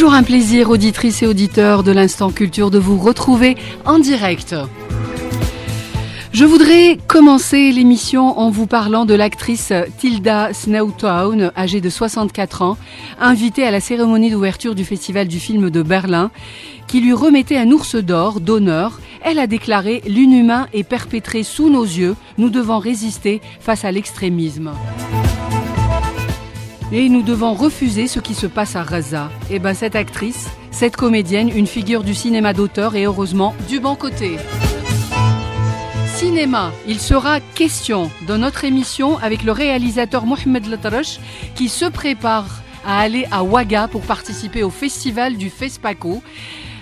Toujours un plaisir, auditrices et auditeurs de l'Instant Culture, de vous retrouver en direct. Je voudrais commencer l'émission en vous parlant de l'actrice Tilda Swinton, âgée de 64 ans, invitée à la cérémonie d'ouverture du Festival du film de Berlin, qui lui remettait un ours d'or d'honneur. Elle a déclaré « L'inhumain est perpétré sous nos yeux, nous devons résister face à l'extrémisme. Et nous devons refuser ce qui se passe à Gaza ». Et bien cette actrice, cette comédienne, une figure du cinéma d'auteur et heureusement du bon côté. Cinéma, il sera question dans notre émission avec le réalisateur Mohamed Latrache qui se prépare à aller à Ouaga pour participer au festival du FESPACO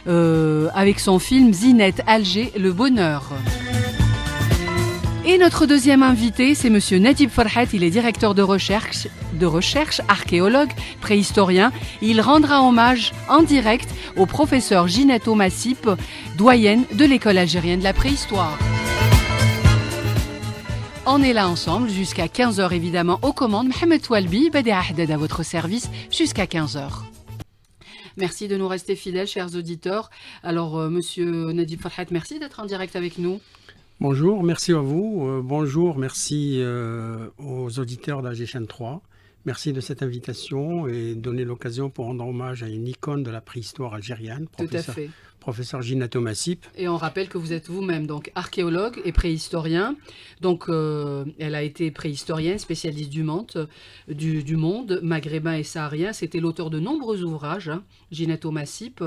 avec son film Zinette Alger, Le Bonheur. Et notre deuxième invité, c'est monsieur Nadib Farhat, il est directeur de recherche, archéologue, préhistorien. Il rendra hommage en direct au professeur Ginetto Massip, doyenne de l'école algérienne de la préhistoire. On est là ensemble jusqu'à 15h évidemment aux commandes. Mohamed Toualbi, Badea Haddad à votre service jusqu'à 15h. Merci de nous rester fidèles, chers auditeurs. Alors, monsieur Nadib Farhat, merci d'être en direct avec nous. Bonjour, merci à vous. Bonjour, merci aux auditeurs d'AG 3. Merci de cette invitation et donner l'occasion pour rendre hommage à une icône de la préhistoire algérienne, professeur Ginetto Massip. Et on rappelle que vous êtes vous-même donc archéologue et préhistorien. Donc, elle a été préhistorienne, spécialiste du monde maghrébin et saharien. C'était l'auteur de nombreux ouvrages, Ginetto Massip,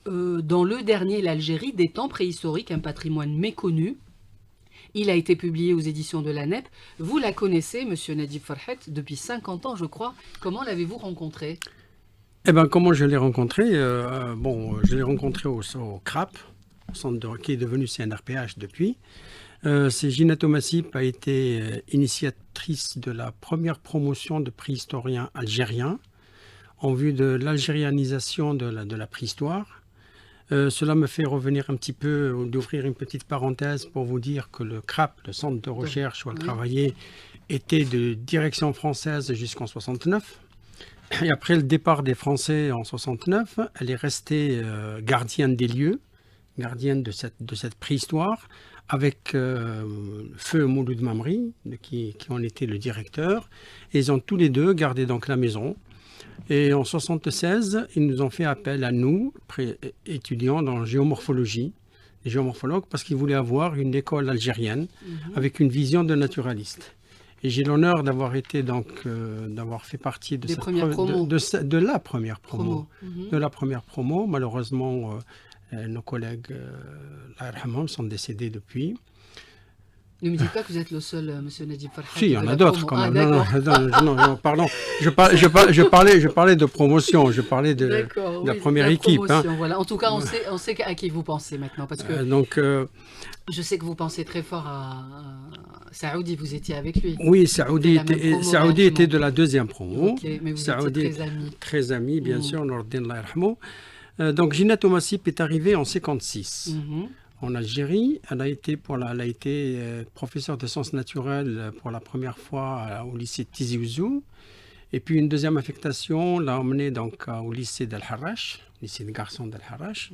dont le dernier, l'Algérie des temps préhistoriques, un patrimoine méconnu. Il a été publié aux éditions de l'ANEP. Vous la connaissez, monsieur Nadib Farhat, depuis 50 ans, je crois. Comment l'avez-vous rencontré ? Eh bien, comment je l'ai rencontré je l'ai rencontré au CRAP, qui est devenu CNRPH depuis. C'est Ginetto Massip a été initiatrice de la première promotion de préhistoriens algériens en vue de l'algérianisation de la préhistoire. Cela me fait revenir un petit peu, d'ouvrir une petite parenthèse pour vous dire que le CRAP, le centre de recherche où elle travaillait, était de direction française jusqu'en 69. Et après le départ des Français en 69, elle est restée gardienne des lieux, gardienne de cette préhistoire, avec Feu Mouloud Mamri, qui en était le directeur. Et ils ont tous les deux gardé donc la maison. Et en 1976, ils nous ont fait appel à nous, étudiants dans géomorphologie, les géomorphologues, parce qu'ils voulaient avoir une école algérienne avec une vision de naturaliste. Et j'ai l'honneur d'avoir été d'avoir fait partie de la première promo. De la première promo. Malheureusement, nos collègues sont décédés depuis. Ne me dites pas que vous êtes le seul, monsieur Nadib Farhat. Si, il y en a d'autres quand même. Non, pardon. Je parlais de promotion. Je parlais de la première équipe. Voilà. En tout cas, on sait à qui vous pensez maintenant. Parce que je sais que vous pensez très fort à Saoudi. Vous étiez avec lui. Oui, Saoudi était de la deuxième promo. Okay, mais vous étiez très amis. Très amis, bien sûr. Nordin Allah yarhamou. Donc, Ginetto Massip est arrivée en 1956. En Algérie, elle a été professeure de sciences naturelles pour la première fois au lycée de Tizi Ouzou. Et puis une deuxième affectation l'a emmenée donc au lycée d'Al Harrach, lycée de garçons d'Al Harrach,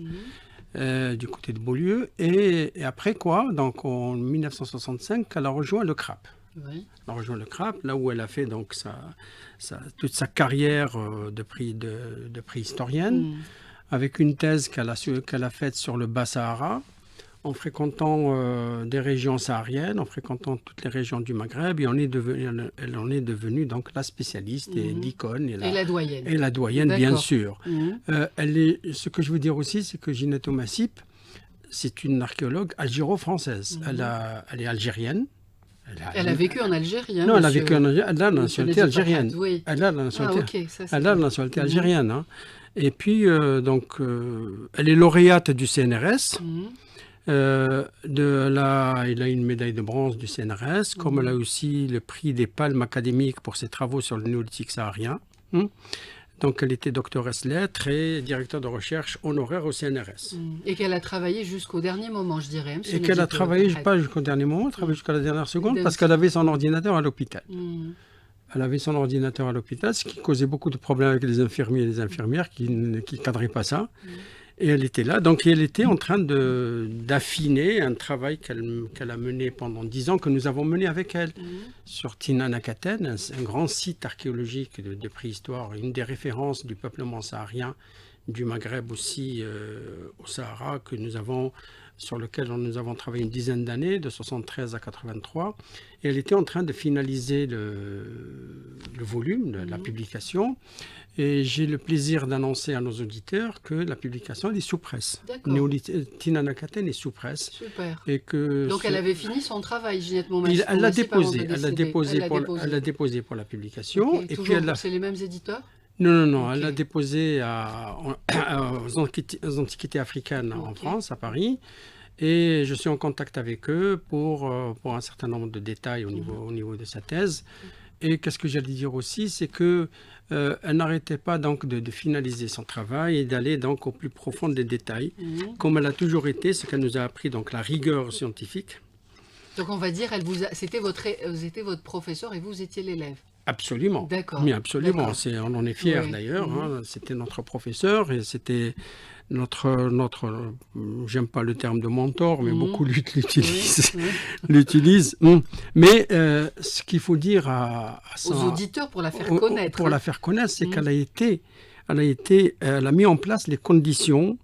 du côté de Beaulieu. Et après quoi, donc en 1965, elle a rejoint le CRAP. Oui. Elle a rejoint le CRAP, là où elle a fait donc toute sa carrière de préhistorienne, avec une thèse qu'elle a faite sur le Bas-Sahara, en fréquentant des régions sahariennes, en fréquentant toutes les régions du Maghreb, et elle en est devenue donc la spécialiste et l'icône. Et la doyenne. Et la doyenne, bien sûr. Ce que je veux dire aussi, c'est que Ginetto Massip, c'est une archéologue algéro-française. Elle est algérienne. Elle a vécu en Algérie. Non, elle a vécu en Algérie. Elle a la nationalité algérienne. Oui. Elle a la nationalité algérienne. Hein. Et puis, elle est lauréate du CNRS. Elle a une médaille de bronze du CNRS, comme elle a aussi le prix des palmes académiques pour ses travaux sur le néolithique saharien. Donc, elle était doctoresse lettres et directeur de recherche honoraire au CNRS. Et qu'elle a travaillé jusqu'au dernier moment, je dirais. Et qu'elle a travaillé, pas jusqu'au dernier moment, elle a travaillé jusqu'à la dernière seconde, parce qu'elle avait son ordinateur à l'hôpital. Elle avait son ordinateur à l'hôpital, ce qui causait beaucoup de problèmes avec les infirmiers et les infirmières qui ne cadraient pas ça. Et elle était là, donc elle était en train d'affiner un travail qu'elle a mené pendant 10 ans, que nous avons mené avec elle, sur Tinanakaten, un grand site archéologique de préhistoire, une des références du peuplement saharien, du Maghreb aussi au Sahara, sur lequel nous avons travaillé une dizaine d'années, de 73 à 83. Et elle était en train de finaliser le volume, la publication. Et j'ai le plaisir d'annoncer à nos auditeurs que la publication elle est sous presse. Tinanakaten est sous presse. Super. Et que donc elle avait fini son travail, Ginette Momasip. Elle l'a déposé pour la publication. Okay. Et toujours, puis c'est les mêmes éditeurs? Non. Okay. Elle l'a déposé aux Antiquités africaines en France, à Paris. Et je suis en contact avec eux pour un certain nombre de détails au niveau de sa thèse. Et qu'est-ce que j'allais dire aussi, c'est qu'elle n'arrêtait pas donc de finaliser son travail et d'aller donc au plus profond des détails, comme elle a toujours été, ce qu'elle nous a appris, donc la rigueur scientifique. Donc on va dire, c'était votre professeur et vous étiez l'élève. Absolument. D'accord. Oui, absolument. On en est fiers d'ailleurs. C'était notre professeur et c'était notre j'aime pas le terme de mentor, mais beaucoup l'utilisent. Mais ce qu'il faut dire aux auditeurs pour la faire connaître. Pour la faire connaître, c'est qu'elle a mis en place les conditions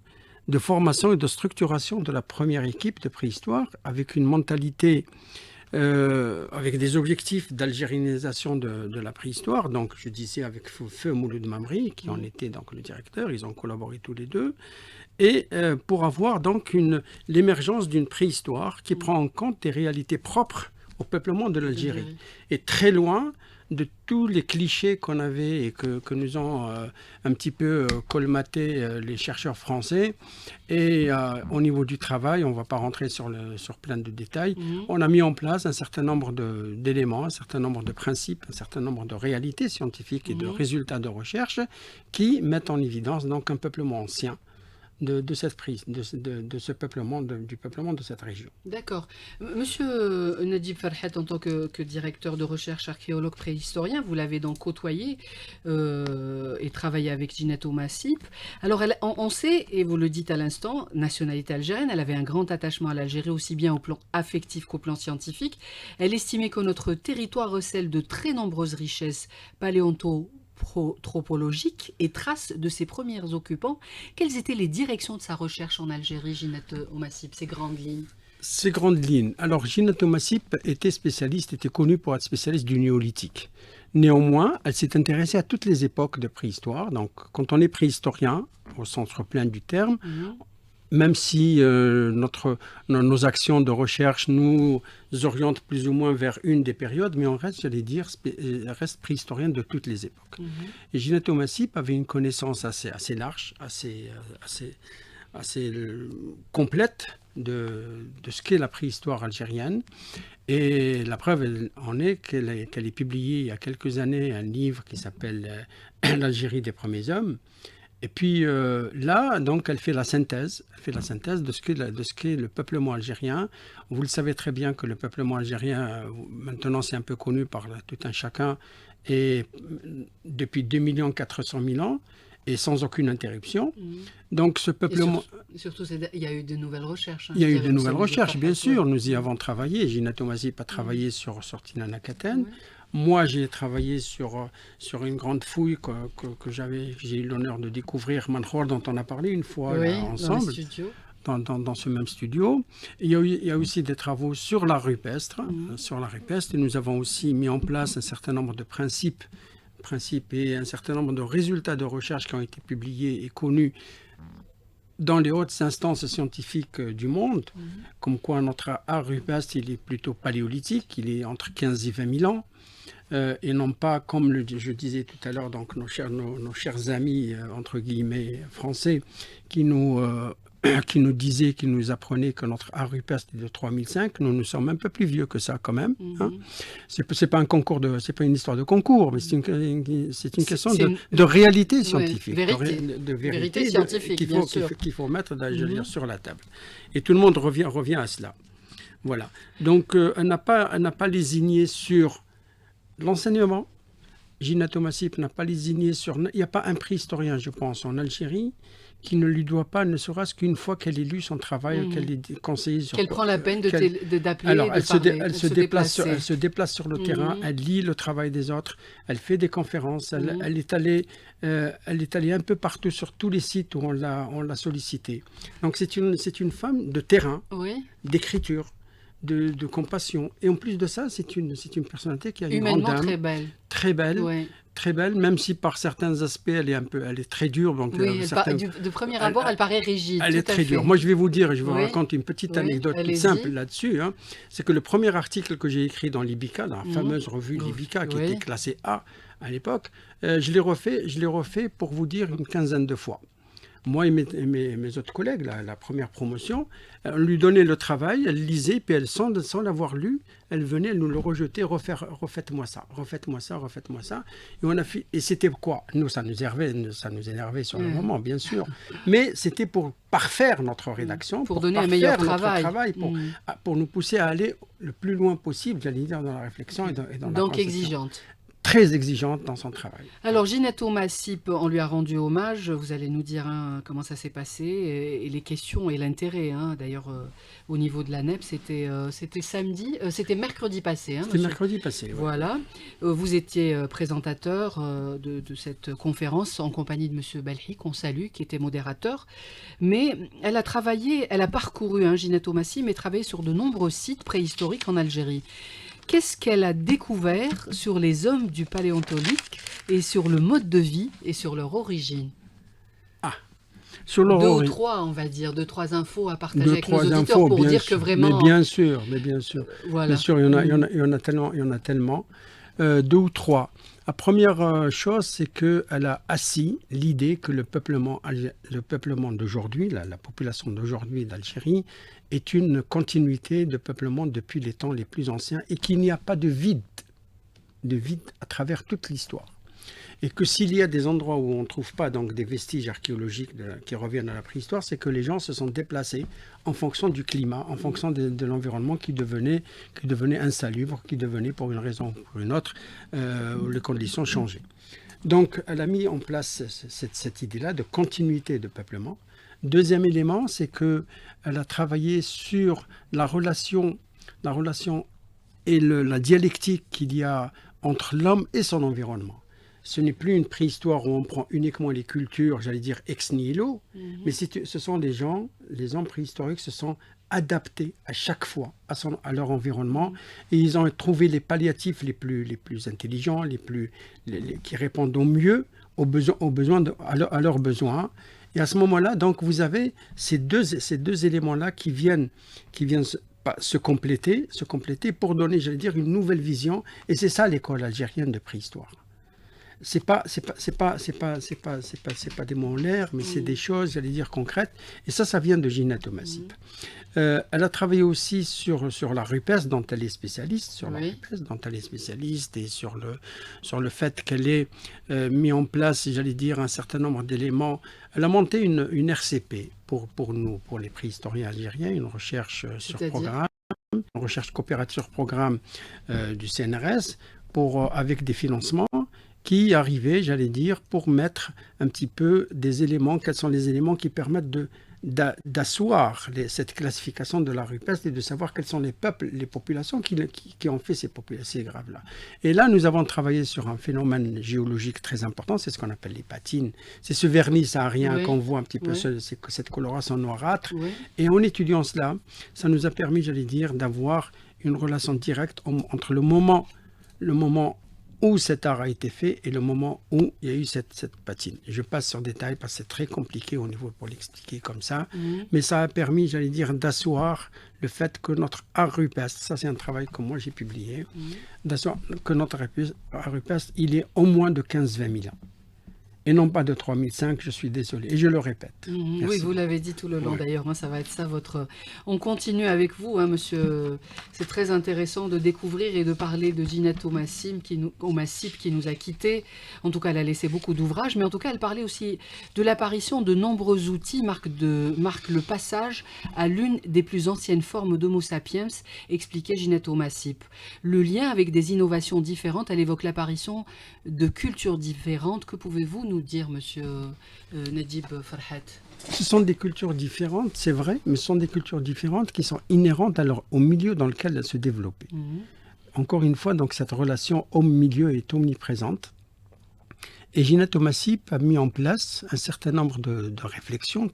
de formation et de structuration de la première équipe de préhistoire avec une mentalité avec des objectifs d'algérinisation de la préhistoire. Donc, je disais avec Feu Mouloud Mamri, qui en était donc le directeur, ils ont collaboré tous les deux, et pour avoir donc l'émergence d'une préhistoire qui prend en compte des réalités propres au peuplement de l'Algérie, et très loin de tous les clichés qu'on avait et que nous ont un petit peu colmaté les chercheurs français. Et au niveau du travail, on ne va pas rentrer sur plein de détails, on a mis en place un certain nombre d'éléments, un certain nombre de principes, un certain nombre de réalités scientifiques et de résultats de recherche qui mettent en évidence donc un peuplement ancien de cette prise, de ce peuplement, du peuplement de cette région. D'accord. Monsieur Nadib Farhat, en tant que directeur de recherche archéologue préhistorien, vous l'avez donc côtoyé et travaillé avec Ginette Momasip. Alors, on sait, et vous le dites à l'instant, nationalité algérienne, elle avait un grand attachement à l'Algérie, aussi bien au plan affectif qu'au plan scientifique. Elle estimait que notre territoire recèle de très nombreuses richesses paléontropologiques et traces de ses premiers occupants. Quelles étaient les directions de sa recherche en Algérie, Ginette Momasip, ces grandes lignes? Ces grandes lignes. Alors, Ginette Momasip était connue pour être spécialiste du néolithique. Néanmoins, elle s'est intéressée à toutes les époques de préhistoire. Donc, quand on est préhistorien, au sens plein du terme, même si nos actions de recherche nous orientent plus ou moins vers une des périodes, mais on reste, reste préhistorien de toutes les époques. Et Ginette Momasip avait une connaissance assez large, assez complète de ce qu'est la préhistoire algérienne. Et la preuve en est qu'elle ait publié il y a quelques années un livre qui s'appelle « L'Algérie des premiers hommes ». Et puis là, donc, elle fait la synthèse de ce qu'est le peuplement algérien. Vous le savez très bien que le peuplement algérien, maintenant c'est un peu connu par tout un chacun, et depuis 2 400 000 ans, et sans aucune interruption. Donc ce peuplement... Surtout, il y a eu de nouvelles recherches. Il y a eu de nouvelles recherches, bien sûr. Nous y avons travaillé. Ginette Momasip a travaillé sur Tinanakaten. Moi, j'ai travaillé sur une grande fouille que j'ai eu l'honneur de découvrir, Mankhor, dont on a parlé une fois ensemble, dans ce même studio. Il y a aussi des travaux sur l'art rupestre. Et nous avons aussi mis en place un certain nombre de principes et un certain nombre de résultats de recherche qui ont été publiés et connus dans les hautes instances scientifiques du monde, comme quoi notre art rupestre, il est plutôt paléolithique, il est entre 15 et 20 000 ans. Et non pas, comme je disais tout à l'heure, donc nos chers amis, entre guillemets, français, qui nous disaient, qui nous apprenaient que notre art rupestre est de 3005. Nous sommes un peu plus vieux que ça quand même. C'est pas une histoire de concours, mais c'est une question de réalité scientifique. De vérité scientifique, qu'il faut mettre sur la table. Et tout le monde revient à cela. Voilà. Donc, elle n'a pas lésiné sur l'enseignement, Ginato Massip n'a pas lésiné sur... Il n'y a pas un préhistorien, je pense, en Algérie qui ne lui doit pas, ne serait-ce qu'une fois qu'elle ait lu son travail, qu'elle ait conseillé sur... Qu'elle prend la peine d'appeler, alors, de elle parler, se déplace sur le terrain, elle lit le travail des autres, elle fait des conférences, elle est allée un peu partout sur tous les sites où on l'a sollicitée. Donc c'est une femme de terrain, d'écriture, de compassion. Et en plus de ça, c'est une personnalité qui a une grande âme. Très belle. Très belle. Ouais. Très belle, même si par certains aspects elle est très dure. Donc, de premier abord, elle paraît rigide. Elle est très dure. Moi, je vais vous dire, je vous raconte une petite anecdote toute simple là-dessus. Hein. C'est que le premier article que j'ai écrit dans Libica, dans la fameuse revue Libica, qui était classée A à l'époque, je l'ai refait pour vous dire une quinzaine de fois. Moi et mes autres collègues, la première promotion, on lui donnait le travail, elle lisait, puis elle, sans l'avoir lu, elle venait, elle nous le rejetait, refaites-moi ça. Et c'était quoi? Nous, ça nous énervait sur le moment, bien sûr. Mais c'était pour parfaire notre rédaction, pour donner un meilleur travail, pour nous pousser à aller le plus loin possible, j'allais dire, dans la réflexion et dans la conception. Donc exigeante. Très exigeante dans son travail. Alors, Ginato Massip, on lui a rendu hommage. Vous allez nous dire comment ça s'est passé et les questions et l'intérêt. D'ailleurs, au niveau de la NEP, c'était mercredi passé. C'était mercredi passé. Ouais. Voilà. Vous étiez présentateur de cette conférence en compagnie de M. Belhi, qu'on salue, qui était modérateur. Mais elle a parcouru, Ginato Massip, mais travaillé sur de nombreux sites préhistoriques en Algérie. Qu'est-ce qu'elle a découvert sur les hommes du Paléontolique et sur le mode de vie et sur leur origine? Sur leur ou trois, on va dire, trois infos à partager avec nos auditeurs pour dire que vraiment... Mais bien sûr. Voilà. Bien sûr, il y en a tellement. 2 ou 3. La première chose, c'est qu'elle a assis l'idée que le peuplement d'aujourd'hui, la population d'aujourd'hui d'Algérie, est une continuité de peuplement depuis les temps les plus anciens et qu'il n'y a pas de vide à travers toute l'histoire. Et que s'il y a des endroits où on ne trouve pas donc des vestiges archéologiques qui reviennent à la préhistoire, c'est que les gens se sont déplacés en fonction du climat, en fonction de l'environnement qui devenait insalubre, qui devenait pour une raison ou pour une autre, où les conditions changeaient. Donc elle a mis en place cette idée-là de continuité de peuplement. Deuxième élément, c'est qu'elle a travaillé sur la relation et la dialectique qu'il y a entre l'homme et son environnement. Ce n'est plus une préhistoire où on prend uniquement les cultures, j'allais dire ex nihilo, mais ce sont les hommes préhistoriques se sont adaptés à chaque fois à leur environnement et ils ont trouvé les palliatifs les plus intelligents, qui répondent au mieux à leurs besoins. Et à ce moment-là, donc, vous avez ces deux éléments-là qui viennent se compléter pour donner, j'allais dire, une nouvelle vision. Et c'est ça l'école algérienne de préhistoire. C'est pas des mots en l'air, mais c'est des choses, j'allais dire, concrètes. Et ça vient de Ginato Massip. Elle a travaillé aussi sur la rupestre dont elle est spécialiste, et sur le fait qu'elle ait mis en place, j'allais dire, un certain nombre d'éléments. Elle a monté une RCP pour nous, pour les préhistoriens algériens, une recherche sur programme, une recherche coopérative sur programme du CNRS, avec des financements qui arrivaient, j'allais dire, pour mettre un petit peu des éléments, quels sont les éléments qui permettent d'asseoir cette classification de la rupestre et de savoir quels sont les peuples, les populations qui ont fait ces graves-là. Et là, nous avons travaillé sur un phénomène géologique très important, c'est ce qu'on appelle les patines. C'est ce vernis saharien qu'on voit un petit peu, cette coloration noirâtre. Oui. Et en étudiant cela, ça nous a permis, j'allais dire, d'avoir une relation directe entre le moment où cet art a été fait et le moment où il y a eu cette patine. Je passe sur des détails parce que c'est très compliqué au niveau pour l'expliquer comme ça, mais ça a permis, j'allais dire, d'asseoir le fait que notre art rupestre, ça c'est un travail que moi j'ai publié, d'asseoir que notre art rupestre, il est au moins de 15-20 000 ans. et non pas de 3005, je suis désolé. Et je le répète. Oui, vous l'avez dit tout le long d'ailleurs, hein, ça va être ça votre... On continue avec vous, hein, monsieur. C'est très intéressant de découvrir et de parler de Ginette Omassip qui nous a quittés. En tout cas, elle a laissé beaucoup d'ouvrages, mais en tout cas, elle parlait aussi de l'apparition de nombreux outils, marque le passage à l'une des plus anciennes formes d'Homo sapiens, expliquait Ginette Omassip. Le lien avec des innovations différentes, elle évoque l'apparition de cultures différentes. Que pouvez-vous nous dire, monsieur Nedjib Farhat? Ce sont des cultures différentes, c'est vrai, mais ce sont des cultures différentes qui sont inhérentes au milieu dans lequel elles se développent. Encore une fois, donc, cette relation homme-milieu est omniprésente. Et Ginette Omassip a mis en place un certain nombre de réflexions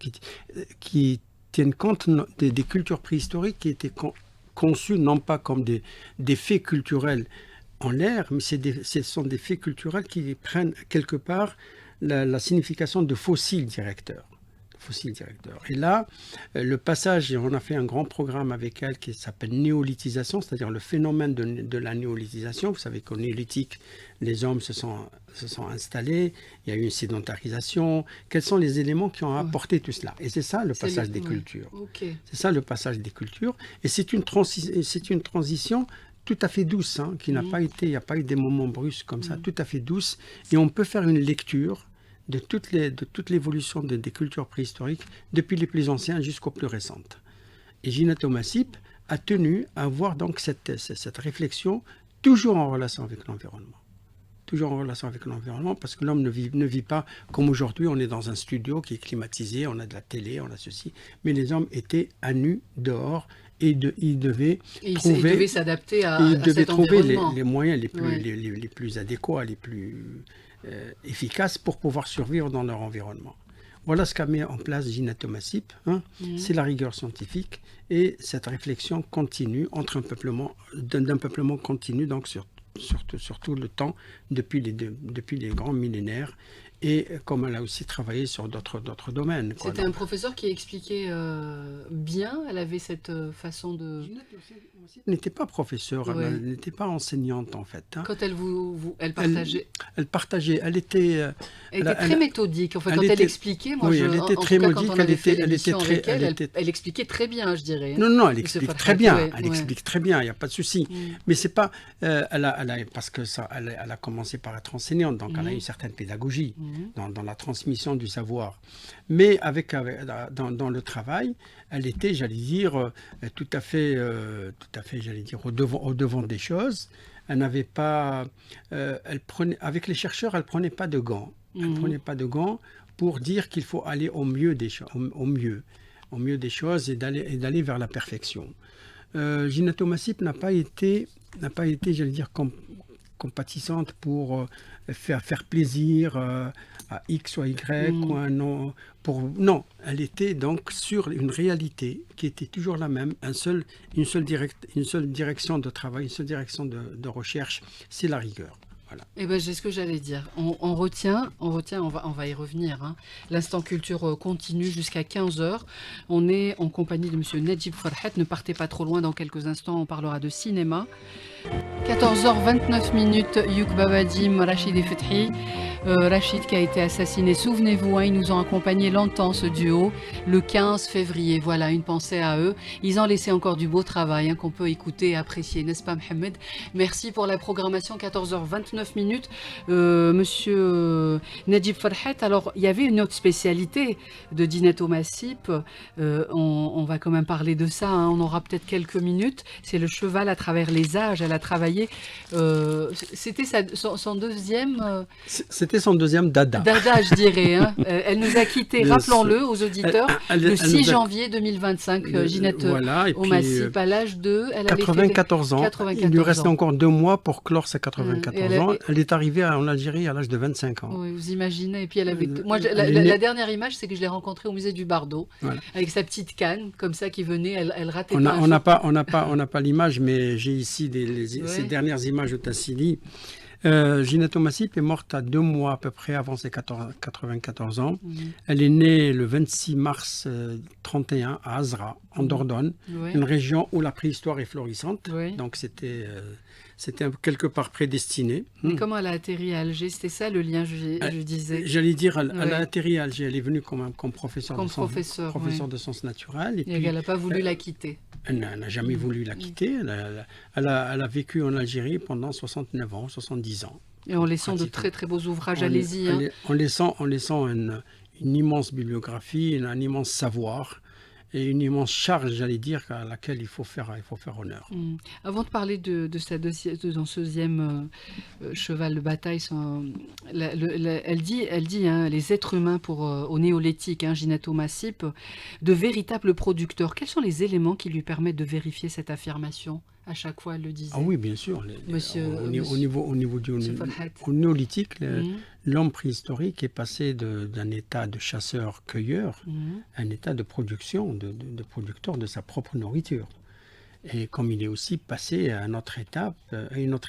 qui tiennent compte des cultures préhistoriques qui étaient conçues non pas comme des faits culturels en l'air, mais ce sont des faits culturels qui prennent quelque part la signification de fossiles directeurs. Et là, le passage, on a fait un grand programme avec elle qui s'appelle néolithisation, c'est-à-dire le phénomène de la néolithisation. Vous savez qu'au néolithique, les hommes se sont installés, il y a eu une sédentarisation. Quels sont les éléments qui ont apporté tout cela? Et c'est ça le passage des cultures. C'est ça le passage des cultures. Et c'est une transition tout à fait douce, hein, qui n'a pas été, il n'y a pas eu des moments brusques comme ça, tout à fait douce. Et on peut faire une lecture de toute l'évolution des cultures préhistoriques, depuis les plus anciens jusqu'aux plus récentes. Et Ginette Omassip a tenu à avoir donc cette réflexion toujours en relation avec l'environnement. Toujours en relation avec l'environnement, parce que l'homme ne vit pas comme aujourd'hui, on est dans un studio qui est climatisé, on a de la télé, on a ceci, mais les hommes étaient à nu, dehors, et ils devaient s'adapter à cet environnement. Les moyens les plus adéquats, les plus efficaces pour pouvoir survivre dans leur environnement. Voilà ce qu'a mis en place Ginette Omassip. C'est la rigueur scientifique et cette réflexion continue d'un peuplement continu, donc sur tout le temps, depuis les grands millénaires. Et comme elle a aussi travaillé sur d'autres domaines. C'était un professeur qui expliquait bien, elle avait cette façon de... Elle n'était pas professeure, elle n'était pas enseignante en fait. Hein. Quand elle elle partageait... Elle partageait, elle était très méthodique. En fait, quand elle expliquait, moi, elle était très méthodique, elle expliquait très bien, je dirais. Non, elle explique très bien, explique très bien, il n'y a pas de souci. Mais c'est pas... parce que elle a commencé par être enseignante, donc elle a une certaine pédagogie. Dans la transmission du savoir. Mais dans le travail, elle était, j'allais dire, tout à fait, j'allais dire, au devant des choses. Elle n'avait pas... avec les chercheurs, elle ne prenait pas de gants. Elle ne prenait pas de gants pour dire qu'il faut aller au mieux des choses, au mieux des choses et d'aller vers la perfection. Ginette Omassip n'a pas été, j'allais dire, compatissante pour faire plaisir à X ou à Y ou à non. Non, elle était donc sur une réalité qui était toujours la même, une seule direction de travail, une seule direction de recherche, c'est la rigueur. Voilà. Eh ben, c'est ce que j'allais dire. On retient, on va y revenir. Hein. L'instant culture continue jusqu'à 15h. On est en compagnie de monsieur Nedjib Farhat. Ne partez pas trop loin, dans quelques instants, on parlera de cinéma. 14h29, Youk Babadim, Rachid Fethi. Rachid qui a été assassiné, souvenez-vous, hein, ils nous ont accompagnés longtemps, ce duo, le 15 février. Voilà, une pensée à eux. Ils ont laissé encore du beau travail, hein, qu'on peut écouter et apprécier, n'est-ce pas, Mohamed? Merci pour la programmation. 14h29, monsieur Nedjib Farhat. Alors, il y avait une autre spécialité de Ginette Omassip. On va quand même parler de ça, hein, on aura peut-être quelques minutes. C'est le cheval à travers les âges. Elle a travaillé. C'était son deuxième. C'était son deuxième dada. Dada, je dirais. Hein. Elle nous a quittés, rappelons-le aux auditeurs, le 6 janvier 2025. Ginette Omassip, à l'âge de... 94 ans. Il lui restait encore 2 mois pour clore ses 94 ans. Elle est arrivée en Algérie à l'âge de 25 ans. Oui, vous imaginez. Et puis elle avait... Moi, la dernière image, c'est que je l'ai rencontrée au musée du Bardo, avec sa petite canne, comme ça, qui venait, elle ratait pas. On n'a pas l'image, mais j'ai ici ces dernières images de Tassili. Ginette Omassip est morte à 2 mois à peu près avant ses 94 ans. Elle est née le 26 mars 31 à Azra, en Dordogne, une région où la préhistoire est florissante. Donc c'était c'était quelque part prédestiné. Mais comment elle a atterri à Alger? C'était ça le lien, je disais. J'allais dire, elle a atterri à Alger. Elle est venue comme professeur professeur de sciences naturelles. Et puis, elle n'a pas voulu la quitter. Elle n'a jamais voulu la quitter. Elle a vécu en Algérie pendant 69 ans, 70 ans. Et en laissant de très très beaux ouvrages, allez-y. En laissant une immense bibliographie, un immense savoir et une immense charge, j'allais dire, à laquelle il faut faire honneur. Avant de parler de son deuxième cheval de bataille, elle dit les êtres humains au néolithique, Ginetto Massip, de véritables producteurs. Quels sont les éléments qui lui permettent de vérifier cette affirmation? À chaque fois, elle le disait. Ah oui, bien sûr. Au niveau du néolithique, l'homme préhistorique est passé d'un état de chasseur-cueilleur à un état de production, de producteur de sa propre nourriture. Et comme il est aussi passé à une autre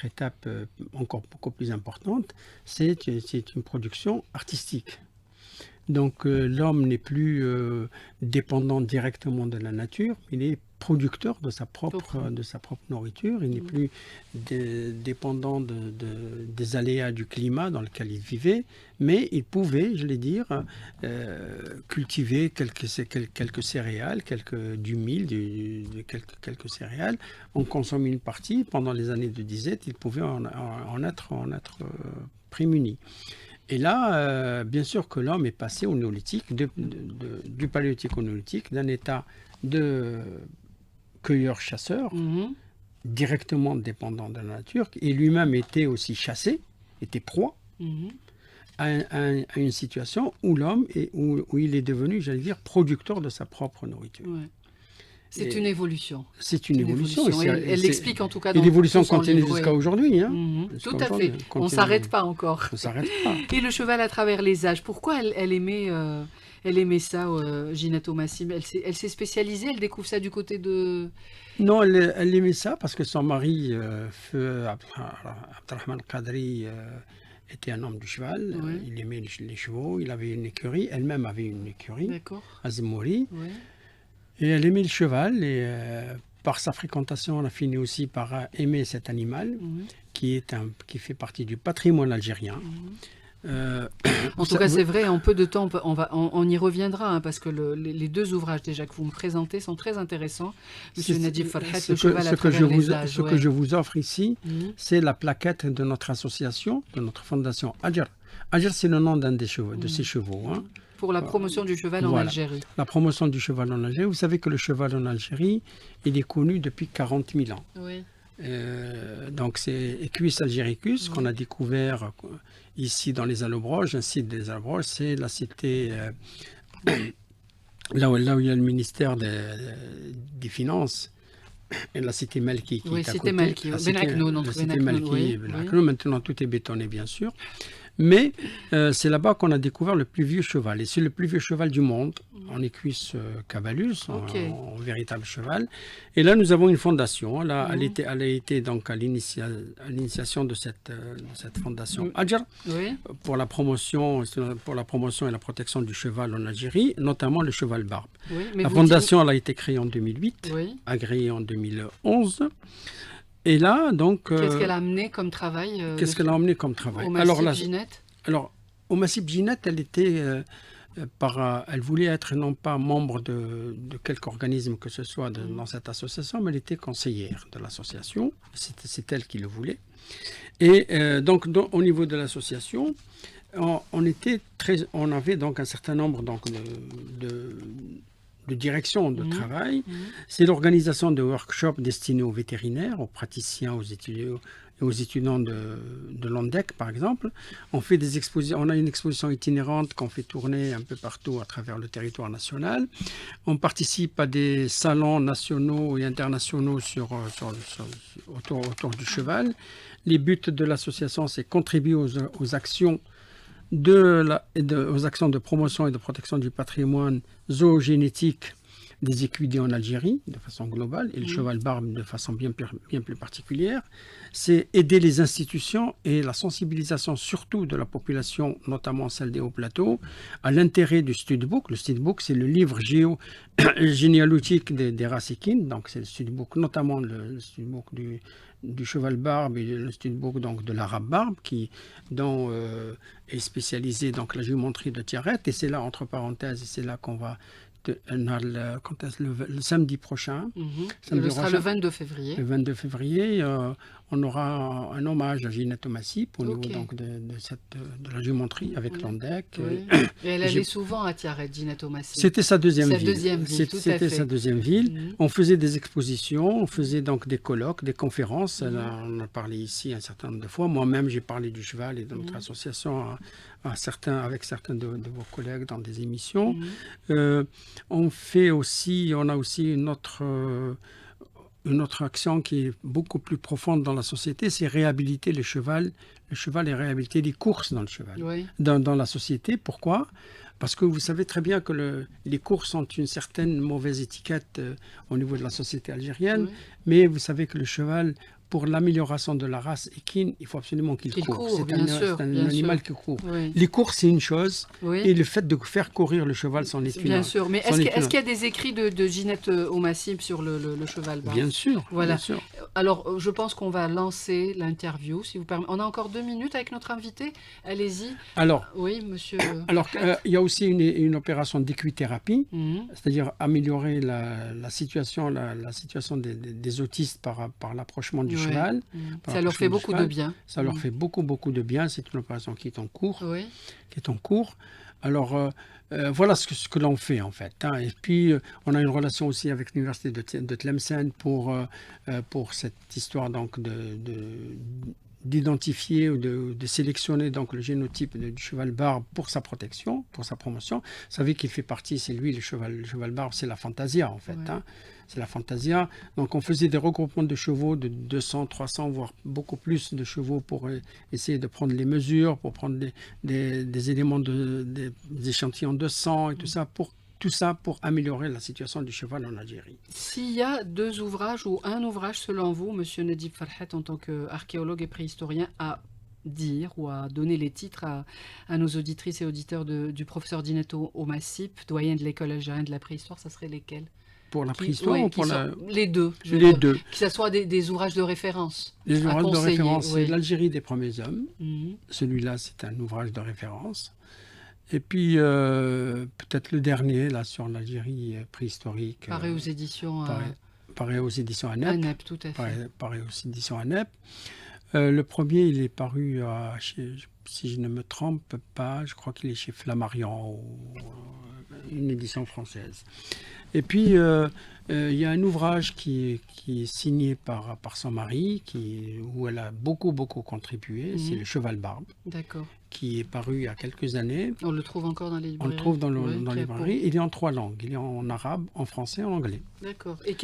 étape encore beaucoup plus importante, c'est une production artistique. Donc l'homme n'est plus dépendant directement de la nature, il est producteur de sa propre nourriture, il n'est plus dépendant des aléas du climat dans lequel il vivait, mais il pouvait, je l'ai dire, cultiver quelques céréales, du mil, quelques céréales. On consomme une partie, pendant les années de disette, il pouvait en être prémuni. Et là, bien sûr que l'homme est passé au néolithique, du paléolithique au néolithique, d'un état de cueilleur-chasseur, directement dépendant de la nature, et lui-même était aussi chassé, était proie, à une situation où l'homme, où il est devenu, j'allais dire, producteur de sa propre nourriture. Ouais. C'est une évolution. C'est une évolution. Elle l'explique en tout cas dans l'évolution continue jusqu'à aujourd'hui. Tout à fait. On ne s'arrête pas encore. On ne s'arrête pas. Et le cheval à travers les âges. Pourquoi elle aimait ça, Ginetto Massip? Elle s'est spécialisée, elle découvre ça du côté de... Non, elle aimait ça parce que son mari, Feu Abdelrahman Qadri, était un homme du cheval. Ouais. Il aimait les chevaux, il avait une écurie. Elle-même avait une écurie, Azmouri. Ouais. Et elle aimait le cheval et par sa fréquentation, elle a fini aussi par aimer cet animal qui fait partie du patrimoine algérien. En tout cas, c'est vrai, en peu de temps, on y reviendra, parce que les deux ouvrages déjà que vous me présentez sont très intéressants. Monsieur Nadjib Farhat, le cheval à travers les âges. Ce que je vous offre ici, c'est la plaquette de notre association, de notre fondation Adjar. Adjar, c'est le nom d'un de ces chevaux. Pour la promotion du cheval en Algérie. La promotion du cheval en Algérie. Vous savez que le cheval en Algérie, il est connu depuis 40 000 ans. Oui. Donc c'est Equus algericus qu'on a découvert ici dans les Allobroges, un site des Allobroges, c'est la cité là où il y a le ministère des Finances et la cité Malki qui est à côté. Malki, la cité Malki, maintenant tout est bétonné bien sûr. Mais c'est là-bas qu'on a découvert le plus vieux cheval. Et c'est le plus vieux cheval du monde, en Equus cavallus, en véritable cheval. Et là, nous avons une fondation. Là, elle a été donc à l'initiation de cette fondation Adjar pour la promotion et la protection du cheval en Algérie, notamment le cheval barbe. La fondation elle a été créée en 2008, agréée en 2011. Et là, donc... Qu'est-ce qu'elle a amené comme travail Au Massip Ginette au Massip Ginette, elle était... elle voulait être non pas membre de quelque organisme que ce soit dans cette association, mais elle était conseillère de l'association. C'est elle qui le voulait. Et donc, au niveau de l'association, on avait donc un certain nombre de direction de travail. C'est l'organisation de workshops destinés aux vétérinaires, aux praticiens, aux étudiants de l'ONDEC, par exemple. On fait des expositions. On a une exposition itinérante qu'on fait tourner un peu partout à travers le territoire national. On participe à des salons nationaux et internationaux autour du cheval. Les buts de l'association, c'est contribuer aux actions aux actions de promotion et de protection du patrimoine zoogénétique des équidés en Algérie de façon globale et le cheval barbe de façon bien plus particulière. C'est aider les institutions et la sensibilisation surtout de la population, notamment celle des hauts plateaux, à l'intérêt du studbook. Le studbook, c'est le livre généalogique des races équines. Donc c'est le studbook, notamment le studbook du cheval barbe et le studbook donc de l'arabe barbe dont est spécialisé donc la géométrie de Tiaret. Et c'est là, entre parenthèses, et c'est là qu'on va le samedi prochain. Ce sera le 22 février. Le 22 février, on aura un hommage à Ginette Massip au niveau donc de la géométrie avec Landec. Et elle allait souvent à Tiaret, Ginette Massip. C'était sa deuxième ville. C'était sa deuxième ville. On faisait des expositions, on faisait donc des colloques, des conférences. On a parlé ici un certain nombre de fois. Moi-même, j'ai parlé du cheval et de notre association avec certains de vos collègues dans des émissions. On a aussi une autre action qui est beaucoup plus profonde dans la société, c'est réhabiliter le cheval et réhabiliter les courses dans le cheval, dans la société. Pourquoi ? Parce que vous savez très bien que les courses ont une certaine mauvaise étiquette au niveau de la société algérienne, mais vous savez que le cheval, pour l'amélioration de la race équine, il faut absolument qu'il court. C'est un animal qui court. Les courses, c'est une chose, et le fait de faire courir le cheval, c'en est une. Bien sûr, mais est-ce qu'il y a des écrits de Ginette Massip sur le cheval barbe ? Bien sûr. Voilà. Bien sûr. Alors, je pense qu'on va lancer l'interview, si vous permettez. On a encore 2 minutes avec notre invité. Allez-y. Alors, oui, monsieur. Alors, il y a aussi une opération d'équithérapie, c'est-à-dire améliorer la situation des autistes par l'approchement du cheval. Ça leur fait beaucoup de bien. Ça leur fait beaucoup de bien. C'est une opération qui est en cours. Alors, voilà ce que l'on fait en fait. Et puis, on a une relation aussi avec l'université de Tlemcen pour cette histoire donc d'identifier ou de sélectionner donc le génotype du cheval barbe pour sa protection, pour sa promotion. Vous savez qu'il fait partie, c'est lui le cheval barbe, c'est la Fantasia en fait. C'est la Fantasia. Donc on faisait des regroupements de chevaux de 200, 300, voire beaucoup plus de chevaux pour essayer de prendre les mesures, pour prendre des éléments, des échantillons de sang et tout ça pour améliorer la situation du cheval en Algérie. S'il y a 2 ouvrages ou un ouvrage selon vous, monsieur Nedib Farhat, en tant qu'archéologue et préhistorien, à dire ou à donner les titres à nos auditrices et auditeurs du professeur Ginette Massip, doyen de l'école algérienne de la préhistoire, ça serait lesquels ? Pour la préhistoire ou pour les deux. Les deux. Que ce soit des ouvrages de référence. Les ouvrages de référence, c'est l'Algérie des premiers hommes. Celui-là, c'est un ouvrage de référence. Et puis, peut-être le dernier, là, sur l'Algérie préhistorique. Pareil aux éditions... Pareil aux éditions ANEP. ANEP, tout à fait. Pareil aux éditions ANEP. Le premier, il est paru, si je ne me trompe pas, je crois qu'il est chez Flammarion, une édition française. Et puis, il y a un ouvrage qui est signé par son mari, où elle a beaucoup contribué, c'est Le Cheval Barbe. D'accord. Qui est paru il y a quelques années. On le trouve encore dans les librairies. On le trouve dans les librairies. Il est en 3 langues. Il est en arabe, en français et en anglais. D'accord. Et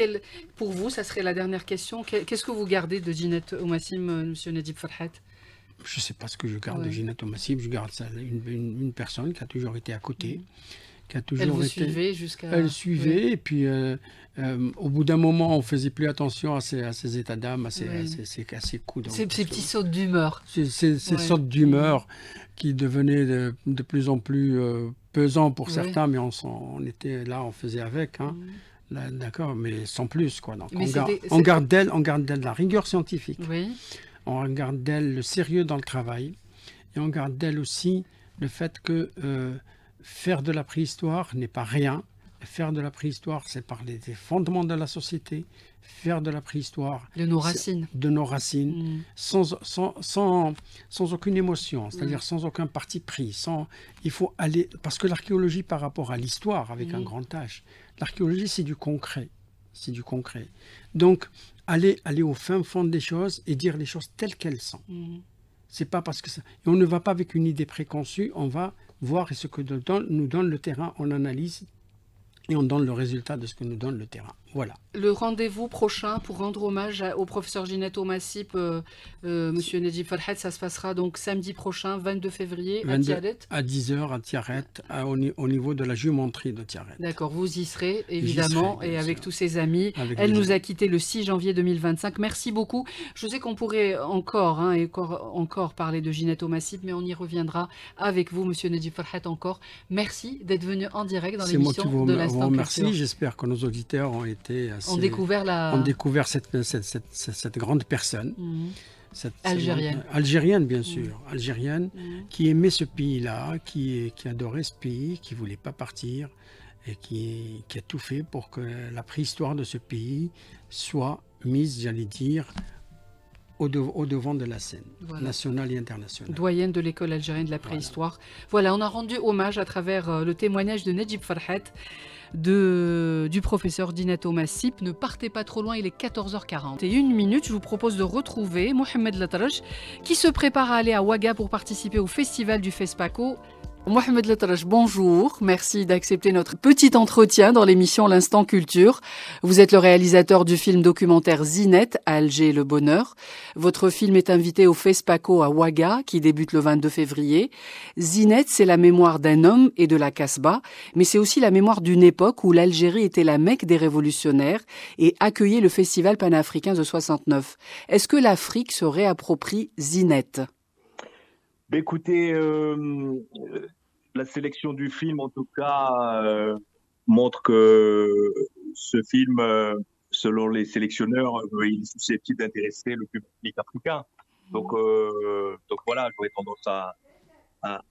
pour vous, ça serait la dernière question. Qu'est-ce que vous gardez de Ginette Massip, monsieur Nedib Farhat ? Je ne sais pas ce que je garde de Ginette Massip. Je garde ça, une personne qui a toujours été à côté. Elle suivait, et puis au bout d'un moment, on faisait plus attention à ses états d'âme, à ses coups. Ces petits sauts d'humeur. Ces sortes d'humeur qui devenaient de plus en plus pesants pour certains, mais on était là, on faisait avec. Là, d'accord, mais sans plus, quoi. Donc, on garde d'elle la rigueur scientifique. On garde d'elle le sérieux dans le travail, et on garde d'elle aussi le fait que faire de la préhistoire n'est pas rien. Faire de la préhistoire, c'est parler des fondements de la société. Faire de la préhistoire... De nos racines. De nos racines, sans aucune émotion, c'est-à-dire sans aucun parti pris. Il faut aller... Parce que l'archéologie, par rapport à l'histoire, avec un grand H, l'archéologie, c'est du concret. C'est du concret. Donc, aller au fin fond des choses et dire les choses telles qu'elles sont. C'est pas parce que ça... Et on ne va pas avec une idée préconçue, on va voir ce que nous donne le terrain, on analyse et on donne le résultat de ce que nous donne le terrain. Voilà. Le rendez-vous prochain pour rendre hommage au professeur Ginetto Massip, Monsieur Nedjib Farhat, ça se passera donc samedi prochain, 22 février, à Tiaret. À 10h à Tiaret, au niveau de la jumenterie de Tiaret. D'accord, vous y serez évidemment, et avec tous ses amis. Avec Elle nous a quittés le 6 janvier 2025. Merci beaucoup. Je sais qu'on pourrait encore parler de Ginetto Massip, mais on y reviendra avec vous, Monsieur Nedjib Farhat, encore. Merci d'être venu en direct dans l'émission de l'Instant Culture. Merci. J'espère que nos auditeurs ont été ont découvert cette grande personne. Algérienne, bien sûr, qui aimait ce pays-là, qui adorait ce pays, qui ne voulait pas partir et qui a tout fait pour que la préhistoire de ce pays soit mise, j'allais dire, au devant de la scène nationale et internationale. Doyenne de l'école algérienne de la préhistoire. Voilà, on a rendu hommage à travers le témoignage de Nedjib Farhat, du professeur Ginetto Massip. Ne partez pas trop loin, il est 14h40. Et une minute, je vous propose de retrouver Mohamed Latrache qui se prépare à aller à Ouaga pour participer au festival du FESPACO. Mohamed Latrache, bonjour. Merci d'accepter notre petit entretien dans l'émission L'Instant Culture. Vous êtes le réalisateur du film documentaire Zinette, à Alger le Bonheur. Votre film est invité au FESPACO à Ouaga, qui débute le 22 février. Zinette, c'est la mémoire d'un homme et de la Casbah, mais c'est aussi la mémoire d'une époque où l'Algérie était la Mecque des révolutionnaires et accueillait le festival panafricain de 69. Est-ce que l'Afrique se réapproprie Zinette ? Écoutez, la sélection du film, en tout cas, montre que ce film, selon les sélectionneurs, il est susceptible d'intéresser le public africain. Donc voilà, j'aurais tendance à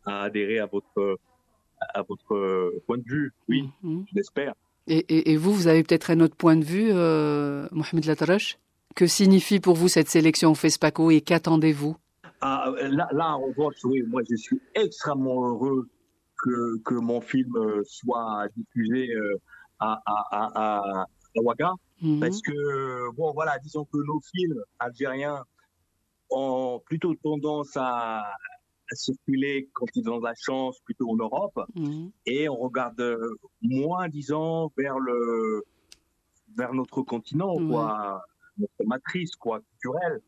adhérer à votre point de vue. Oui, je l'espère. Et vous avez peut-être un autre point de vue, Mohamed Latrache ? Que signifie pour vous cette sélection au FESPACO et qu'attendez-vous ? Là, en revanche, oui, moi, je suis extrêmement heureux que mon film soit diffusé à Ouaga, parce que, bon, voilà, disons que nos films algériens ont plutôt tendance à circuler, quand ils ont de la chance, plutôt en Europe, et on regarde moins, disons, vers notre continent, quoi, notre matrice, quoi, culturelle.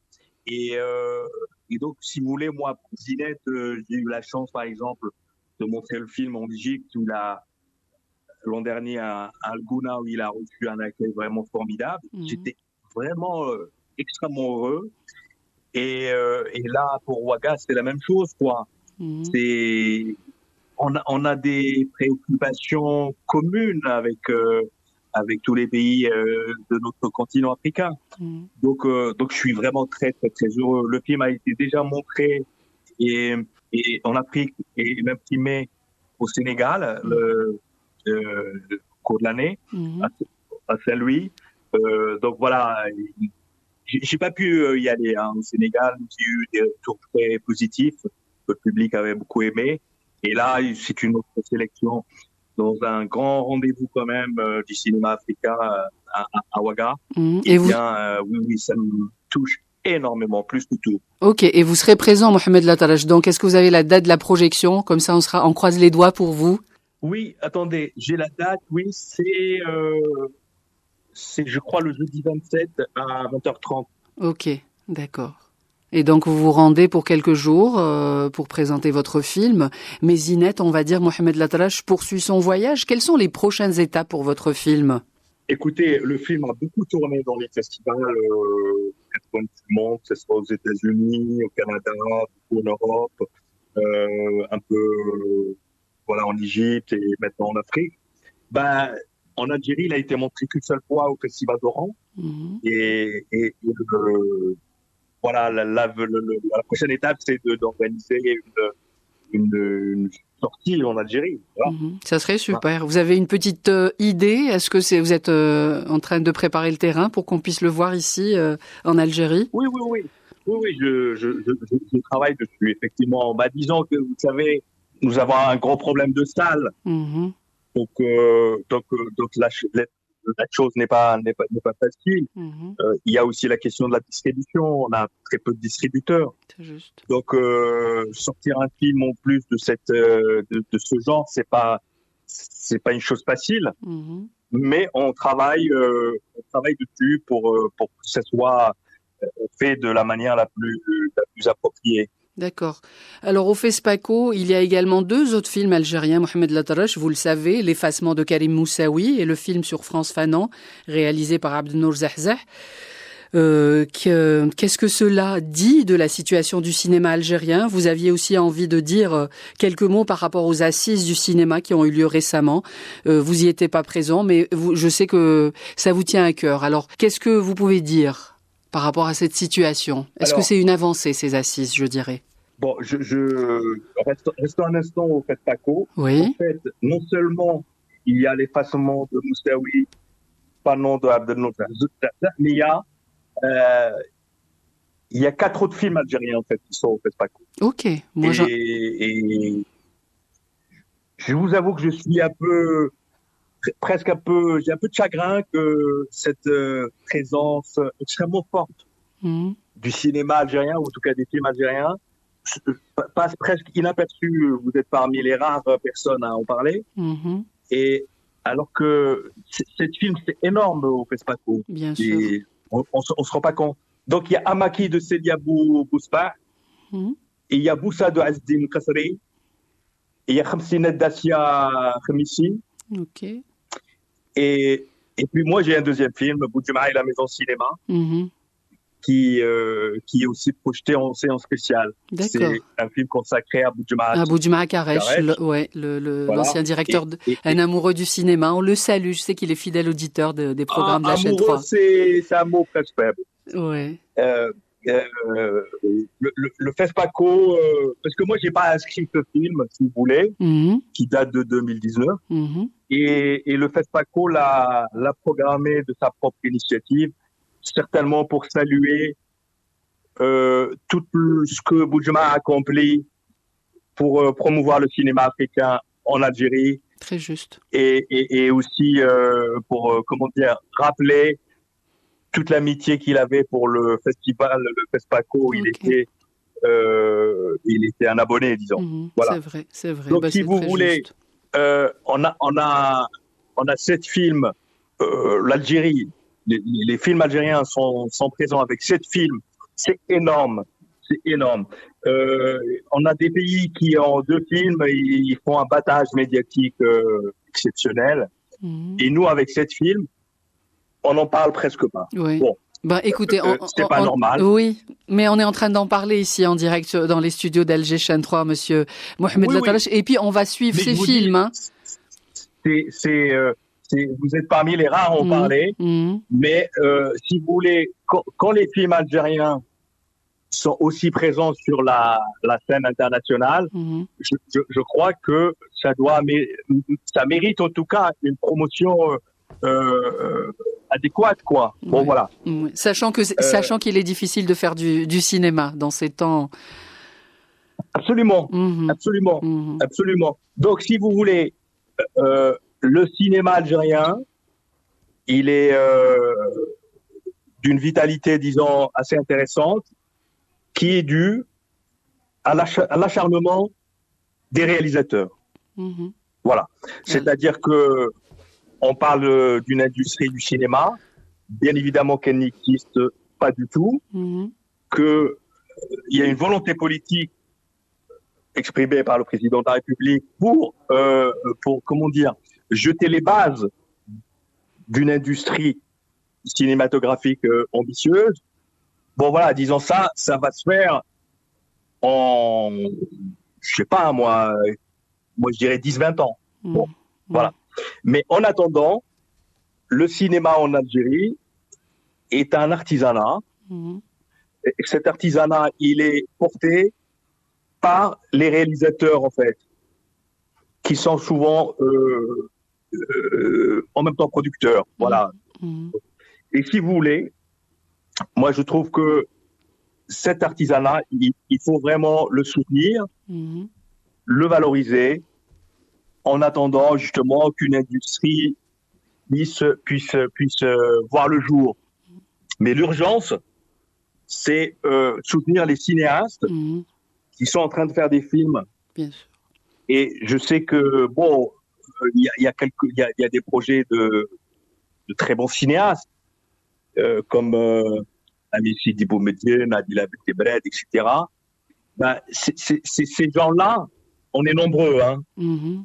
Et donc, si vous voulez, moi, pour Zinette, j'ai eu la chance, par exemple, de montrer le film en Égypte, l'an dernier à Al-Gouna, où il a reçu un accueil vraiment formidable. J'étais vraiment extrêmement heureux. Et là, pour Ouaga, c'est la même chose, quoi. On a des préoccupations communes avec tous les pays de notre continent africain. Donc, je suis vraiment très, très, très heureux. Le film a été déjà montré et en Afrique et même primé au Sénégal au cours de l'année, à Saint-Louis. Donc voilà, j'ai pas pu y aller au Sénégal. J'ai eu des retours très positifs. Le public avait beaucoup aimé. Et là, c'est une autre sélection dans un grand rendez-vous quand même du cinéma africain à Ouaga. Et vous... oui, ça me touche énormément, plus que tout. Ok, et vous serez présent, Mohamed Latrache. Donc, est-ce que vous avez la date de la projection ? Comme ça, on croise les doigts pour vous. Oui, attendez, j'ai la date. Oui, c'est je crois, le jeudi 27 à 20h30. Ok, d'accord. Et donc, vous vous rendez pour quelques jours pour présenter votre film. Mais Zinette, on va dire, Mohamed Latrache poursuit son voyage. Quelles sont les prochaines étapes pour votre film ? Écoutez, le film a beaucoup tourné dans les festivals du monde, que ce soit aux États-Unis, au Canada, en Europe, un peu en Égypte et maintenant en Afrique. En Algérie, il a été montré qu'une seule fois au Festival d'Oran. Et la prochaine étape, c'est d'organiser une sortie en Algérie. Voilà. Ça serait super. Vous avez une petite idée ? Est-ce que vous êtes en train de préparer le terrain pour qu'on puisse le voir ici en Algérie ? Oui, je travaille dessus, effectivement. Disons que, vous savez, nous avons un gros problème de salle. Donc la chose n'est pas facile. Il y a aussi la question de la distribution. On a très peu de distributeurs. C'est juste. Donc sortir un film en plus de ce genre, c'est pas c'est pas une chose facile, mais on travaille dessus pour que ce soit fait de la manière la plus appropriée. D'accord. Alors, au FESPACO, il y a également 2 autres films algériens, Mohamed Latarache, vous le savez, L'effacement de Karim Moussaoui et le film sur France Fanon, réalisé par Abdenour Zahzah. Qu'est-ce que cela dit de la situation du cinéma algérien? Vous aviez aussi envie de dire quelques mots par rapport aux assises du cinéma qui ont eu lieu récemment. Vous y étiez pas présent, mais je sais que ça vous tient à cœur. Alors, qu'est-ce que vous pouvez dire par rapport à cette situation? Est-ce que c'est une avancée, ces assises, je dirais? Bon, restons un instant au FESPACO. Oui. En fait, non seulement il y a l'effacement de Moussaoui, Fanon de Abdenour Zahzah, mais il y a 4 autres films algériens en fait qui sont au FESPACO. Ok. Et je vous avoue que je suis presque un peu, j'ai un peu de chagrin que cette présence extrêmement forte du cinéma algérien, ou en tout cas des films algériens, passe presque inaperçu. Vous êtes parmi les rares personnes à en parler. Et alors que cette film, c'est énorme au FESPACO. Bien sûr. On se rend pas compte. Donc, il y a Amaki de Seliabou Bouspa, et il y a Boussa de Azdin Kasri, et il y a Khamsinet d'Assia Khamissi. Ok. Et puis, moi, j'ai un deuxième film, Boudjuma et la maison cinéma, qui est aussi projeté en séance spéciale. D'accord. C'est un film consacré à Boudjuma. À Boudjuma Karesh, l'ancien directeur, un amoureux du cinéma. On le salue, je sais qu'il est fidèle auditeur des programmes de la chaîne 3. C'est un mot presque faible. Ouais. Le FESPACO, parce que moi, j'ai pas inscrit ce film, si vous voulez, qui date de 2019. Et le FESPACO l'a programmé de sa propre initiative, certainement pour saluer tout ce que Boudjuma a accompli pour promouvoir le cinéma africain en Algérie. Très juste. Et aussi pour, rappeler toute l'amitié qu'il avait pour le festival, le FESPACO. Okay. Il était un abonné, disons. Voilà. C'est vrai. Donc, si vous voulez, on a 7 films. L'Algérie, les films algériens sont présents avec 7 films. C'est énorme. On a des pays qui, en 2 films, ils font un battage médiatique exceptionnel. Et nous, avec 7 films, on n'en parle presque pas. Oui. Bon. Ben, écoutez, c'est pas normal. Oui, mais on est en train d'en parais ici en direct dans les studios d'Alger Chaîne 3, monsieur Mohamed Latarache. Et puis, on va suivre ces films. Vous êtes parmi les rares à en parler. Mais si vous voulez, quand les films algériens sont aussi présents sur la scène internationale, je crois que ça mérite en tout cas une promotion adéquate, quoi. Bon, voilà. Sachant qu'il est difficile de faire du cinéma dans ces temps. Absolument. Absolument. Donc, si vous voulez, le cinéma algérien, il est d'une vitalité, disons, assez intéressante, qui est due à l'acharnement des réalisateurs. Voilà. C'est-à-dire que on parle d'une industrie du cinéma, bien évidemment qu'elle n'existe pas du tout, qu'il y a une volonté politique exprimée par le président de la République pour jeter les bases d'une industrie cinématographique ambitieuse. Bon, voilà, disons ça va se faire en, je sais pas, moi je dirais 10-20 ans. Bon, voilà. Mais en attendant, le cinéma en Algérie est un artisanat. Et cet artisanat, il est porté par les réalisateurs, en fait, qui sont souvent en même temps producteurs. Voilà. Et si vous voulez, moi, je trouve que cet artisanat, il faut vraiment le soutenir, le valoriser, en attendant justement qu'une industrie puisse voir le jour. Mais l'urgence, c'est soutenir les cinéastes qui sont en train de faire des films. Bien sûr. Et je sais que, bon, il y a des projets de très bons cinéastes, comme Amici Diboumedier, Nadila Belkebred, etc. Ben, ces gens-là, on est nombreux, hein. Mm-hmm.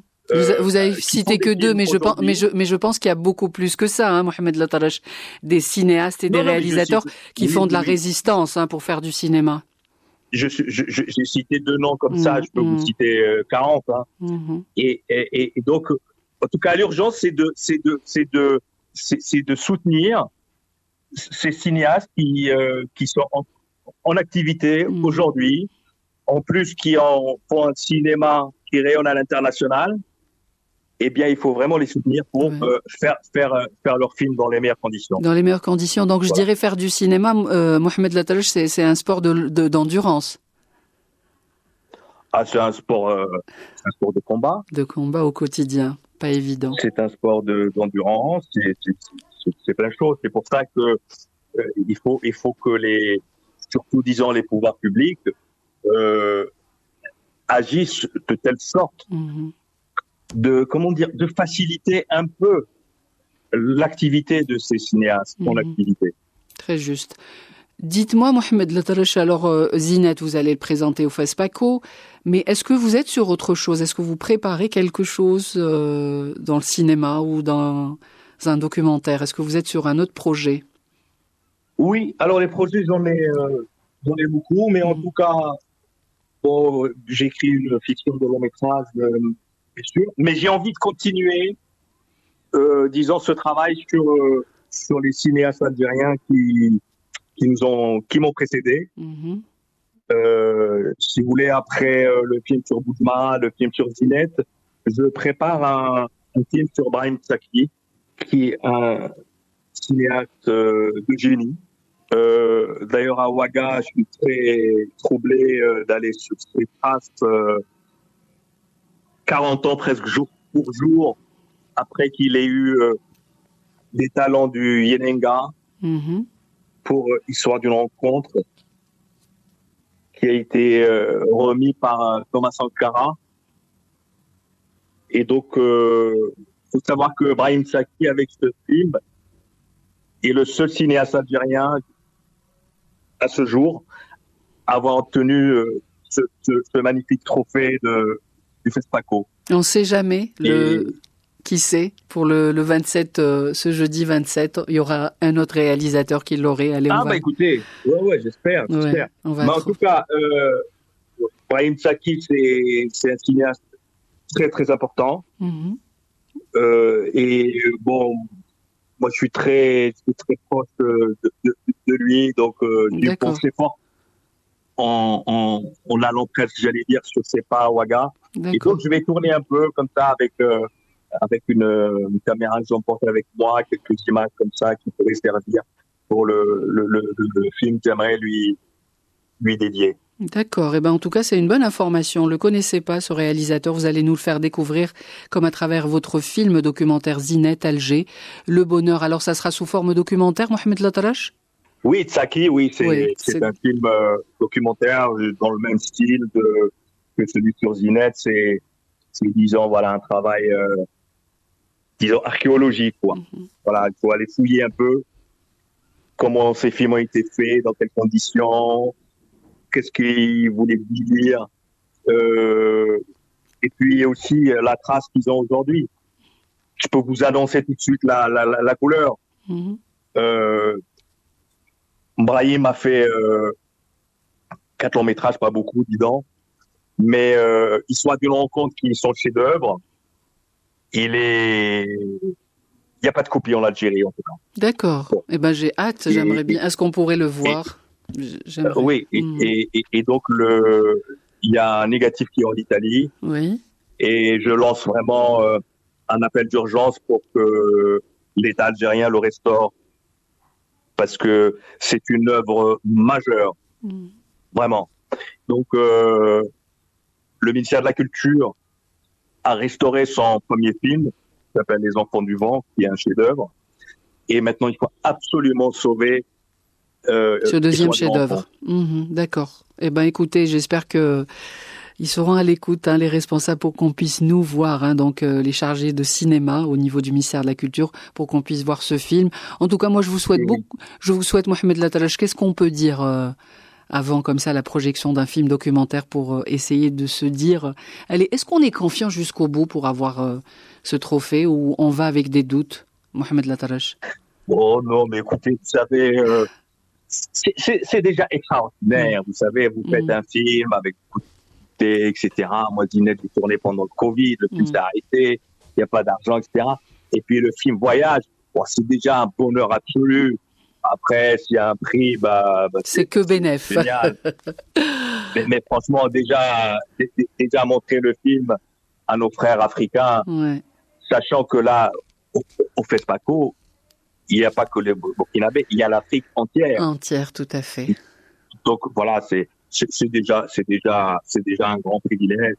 Vous avez cité que deux, mais je pense qu'il y a beaucoup plus que ça, hein, Mohamed Latarache, des cinéastes et des réalisateurs qui font de la résistance, hein, pour faire du cinéma. J'ai cité 2 noms comme ça, je peux vous citer 40. Hein. Et donc, en tout cas, l'urgence, c'est de soutenir ces cinéastes qui sont en activité aujourd'hui, en plus qui font un cinéma qui rayonne à l'international. Eh bien, il faut vraiment les soutenir pour faire leur film dans les meilleures conditions. Dans les meilleures conditions. Donc, je dirais faire du cinéma, Mohamed Latarache, c'est un sport d'endurance. Ah, c'est un sport de combat. De combat au quotidien, pas évident. C'est un sport d'endurance, c'est plein de choses. C'est pour ça que il faut que surtout disons les pouvoirs publics agissent de telle sorte de faciliter un peu l'activité de ces cinéastes, son activité. Très juste. Dites-moi, Mohamed Latarache, alors Zinette, vous allez le présenter au FESPACO, mais est-ce que vous êtes sur autre chose? Est-ce que vous préparez quelque chose dans le cinéma ou dans un documentaire? Est-ce que vous êtes sur un autre projet? Oui, alors les projets, j'en ai beaucoup, mais en tout cas, bon, j'écris une fiction de long métrage, bien sûr, mais j'ai envie de continuer, disons, ce travail sur les cinéastes algériens qui m'ont précédé. Si vous voulez, après le film sur Boudma, le film sur Zinette, je prépare un film sur Brahim Tsaki, qui est un cinéaste de génie. D'ailleurs, à Ouaga, je suis très troublé d'aller sur ses traces 40 ans, presque jour pour jour, après qu'il ait eu des talents du Yenenga pour Histoire d'une rencontre, qui a été remis par Thomas Sankara. Et donc, faut savoir que Brahim Tsaki, avec ce film, est le seul cinéaste algérien à ce jour à avoir obtenu ce magnifique trophée du FESPACO. On ne sait jamais qui c'est. Pour le 27, ce jeudi 27, il y aura un autre réalisateur qui l'aurait. Allez, écoutez, j'espère. Mais en tout cas, Brahim Tsaki, c'est un cinéaste très, très important. Et bon, moi, je suis très proche de lui, donc j'ai pensé fort en allant presque, j'allais dire, sur ses pas à Ouaga. Et donc, je vais tourner un peu comme ça avec une caméra que j'emporte avec moi, quelques images comme ça qui pourraient servir pour le film que j'aimerais lui dédier. D'accord. En tout cas, c'est une bonne information. On ne le connaissait pas, ce réalisateur. Vous allez nous le faire découvrir comme à travers votre film documentaire Zinette, Alger, Le Bonheur. Alors, ça sera sous forme documentaire, Mohamed Latarache? Oui, Tsaki, c'est un film documentaire dans le même style que celui sur Zinette. C'est disons, voilà, un travail, disons, archéologique, quoi. Voilà, il faut aller fouiller un peu comment ces films ont été faits, dans quelles conditions, qu'est-ce qu'ils voulaient dire, et puis aussi la trace qu'ils ont aujourd'hui. Je peux vous annoncer tout de suite la couleur. Brahim a fait 4 longs métrages, pas beaucoup, dis donc, mais Histoire d'une rencontre qui sont chefs-d'œuvre. Il n'y a pas de copie en Algérie, en tout cas. D'accord. Bon. J'ai hâte, j'aimerais bien. Est-ce qu'on pourrait le voir? Oui, et donc il y a un négatif qui est en Italie. Oui. Et je lance vraiment un appel d'urgence pour que l'État algérien le restaure, parce que c'est une œuvre majeure, vraiment. Donc, le ministère de la Culture a restauré son premier film, qui s'appelle Les Enfants du Vent, qui est un chef-d'œuvre. Et maintenant, il faut absolument sauver ce deuxième chef-d'œuvre. D'accord. Écoutez, j'espère que Ils seront à l'écoute, les responsables, pour qu'on puisse nous voir, donc les chargés de cinéma au niveau du ministère de la Culture, pour qu'on puisse voir ce film. En tout cas, moi, je vous souhaite Mohamed Latarache, qu'est-ce qu'on peut dire avant, comme ça, la projection d'un film documentaire pour essayer de se dire, allez, est-ce qu'on est confiant jusqu'au bout pour avoir ce trophée ou on va avec des doutes, Mohamed Latarache? Oh non, mais écoutez, vous savez, c'est déjà extraordinaire. Vous savez, vous faites un film avec beaucoup de etc. Moi, Zinette, vous tournez pendant le Covid, le film s'est arrêté, il n'y a pas d'argent, etc. Et puis le film Voyage, c'est déjà un bonheur absolu. Après, s'il y a un prix, c'est que bénéf. Génial. mais franchement, déjà montrer le film à nos frères africains, sachant que là, au FESPACO, il n'y a pas que les Burkinabés, il y a l'Afrique entière. Entière, tout à fait. Donc voilà, c'est déjà un grand privilège.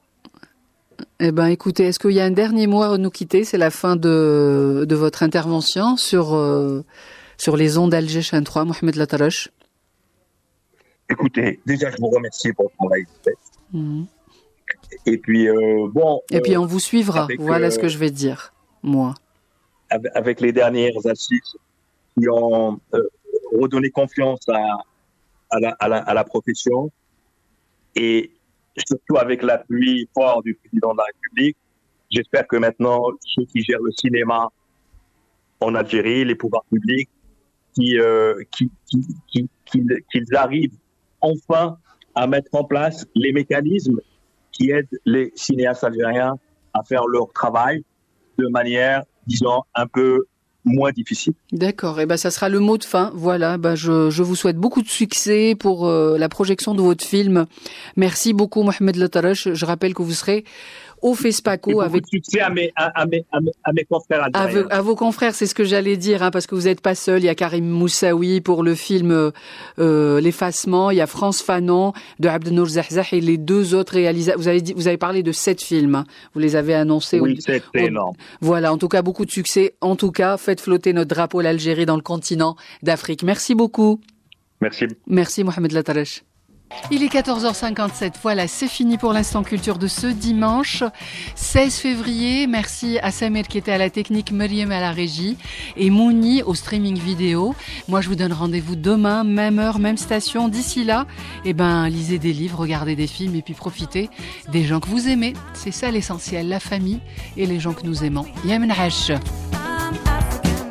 Eh ben, écoutez, est-ce qu'il y a un dernier mot à nous quitter? C'est la fin de votre intervention sur les ondes Alger Chaîne 3, Mohamed Latarache. Écoutez, déjà, je vous remercie pour le travail que vous faites. Et puis, Et puis, on vous suivra. Voilà ce que je vais dire, moi. Avec les dernières assises qui ont redonné confiance à la profession et surtout avec l'appui fort du président de la République, j'espère que maintenant, ceux qui gèrent le cinéma en Algérie, les pouvoirs publics, qu'ils arrivent enfin à mettre en place les mécanismes qui aident les cinéastes algériens à faire leur travail de manière, disons, un peu moins difficile. D'accord, et ça sera le mot de fin. Voilà, je vous souhaite beaucoup de succès pour la projection de votre film. Merci beaucoup, Mohamed Latarache. Je rappelle que vous serez au FESPACO avec succès à mes confrères algériens. À vos confrères, c'est ce que j'allais dire, parce que vous n'êtes pas seul. Il y a Karim Moussaoui pour le film L'Effacement. Il y a France Fanon de Abdenour Zahzah et les deux autres réalisateurs. Vous avez parlé de 7 films. Vous les avez annoncés. Oui, c'est énorme. Voilà, en tout cas, beaucoup de succès. En tout cas, faites flotter notre drapeau l'Algérie dans le continent d'Afrique. Merci beaucoup. Merci. Merci, Mohamed Latarache. Il est 14h57, voilà, c'est fini pour l'instant culture de ce dimanche 16 février. Merci à Samir qui était à la technique, Meriem à la régie et Mouni au streaming vidéo. Moi je vous donne rendez-vous demain, même heure, même station. D'ici là, lisez des livres, regardez des films et puis profitez des gens que vous aimez. C'est ça l'essentiel, la famille et les gens que nous aimons. Yemen Hash.